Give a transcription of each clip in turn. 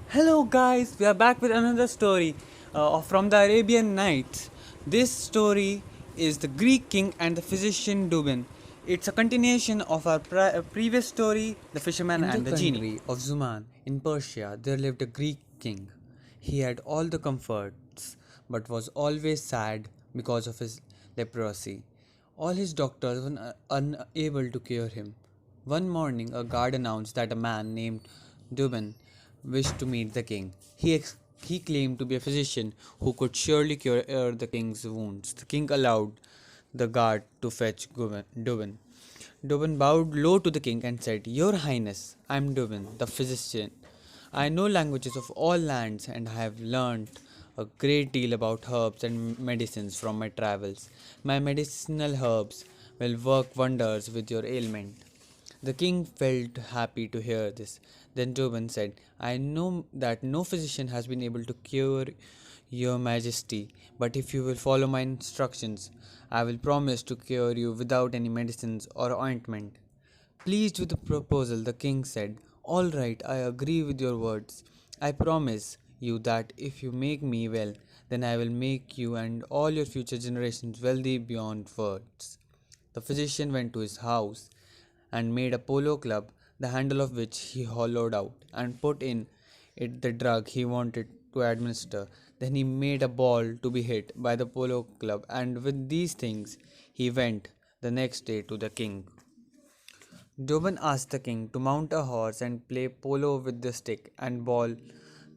Hello, guys, we are back with another story from the Arabian Nights. This story is the Greek king and the physician Douban. It's a continuation of our previous story, The Fisherman In the and the Genie. country of Zuman in Persia, there lived a Greek king. He had all the comforts, but was always sad because of his leprosy. All his doctors were unable to cure him. One morning, a guard announced that a man named Douban wished to meet the king. He claimed to be a physician who could surely cure the king's wounds. The king allowed the guard to fetch Douban. Douban bowed low to the king and said, Your Highness, I am Douban, the physician. I know languages of all lands and I have learned a great deal about herbs and medicines from my travels. My medicinal herbs will work wonders with your ailment. The king felt happy to hear this. Then Douban said, I know that no physician has been able to cure your majesty, but if you will follow my instructions, I will promise to cure you without any medicines or ointment. Pleased with the proposal, the king said, All right, I agree with your words. I promise you that if you make me well, then I will make you and all your future generations wealthy beyond words. The physician went to his house and made a polo club, the handle of which he hollowed out and put in it the drug he wanted to administer. Then he made a ball to be hit by the polo club, and with these things he went the next day to the king. Douban asked the king to mount a horse and play polo with the stick and ball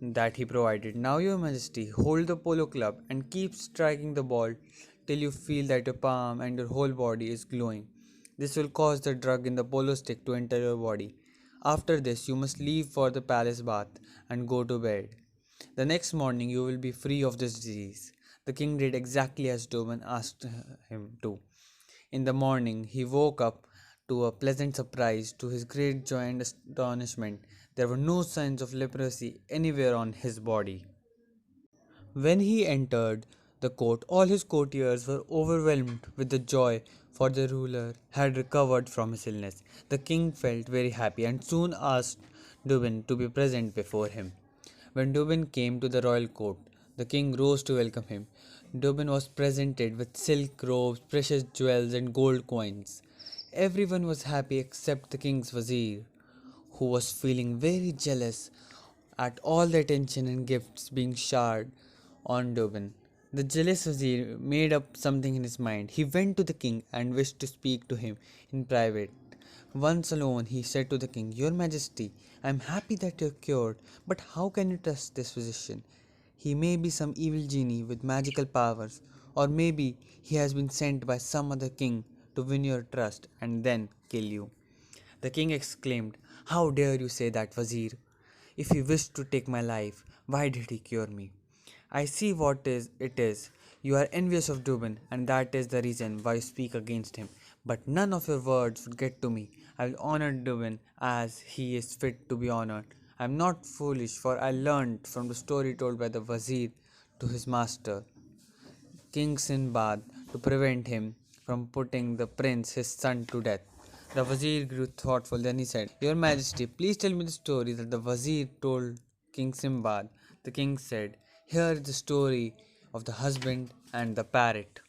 that he provided. Now, your majesty, hold the polo club and keep striking the ball till you feel that your palm and your whole body is glowing. This will cause the drug in the polo stick to enter your body. After this, you must leave for the palace bath and go to bed. The next morning, you will be free of this disease. The king did exactly as Douban asked him to. In the morning, he woke up to a pleasant surprise. To his great joy and astonishment, there were no signs of leprosy anywhere on his body. When he entered the court, all his courtiers were overwhelmed with the joy, for the ruler had recovered from his illness. The king felt very happy and soon asked Douban to be present before him. When Douban came to the royal court, the king rose to welcome him. Douban was presented with silk robes, precious jewels, and gold coins. Everyone was happy except the king's vizier, who was feeling very jealous at all the attention and gifts being showered on Douban. The jealous vizier made up something in his mind. He went to the king and wished to speak to him in private. Once alone, he said to the king, Your Majesty, I am happy that you are cured, but how can you trust this physician? He may be some evil genie with magical powers, or maybe he has been sent by some other king to win your trust and then kill you. The king exclaimed, How dare you say that, Wazir? If he wished to take my life, why did he cure me? I see what it is. You are envious of Douban, and that is the reason why you speak against him. But none of your words would get to me. I will honor Douban as he is fit to be honored. I am not foolish, for I learned from the story told by the Wazir to his master, King Sinbad, to prevent him from putting the prince, his son, to death. The Wazir grew thoughtful, then he said, Your Majesty, please tell me the story that the Wazir told King Sinbad. The king said, Here is the story of the husband and the parrot.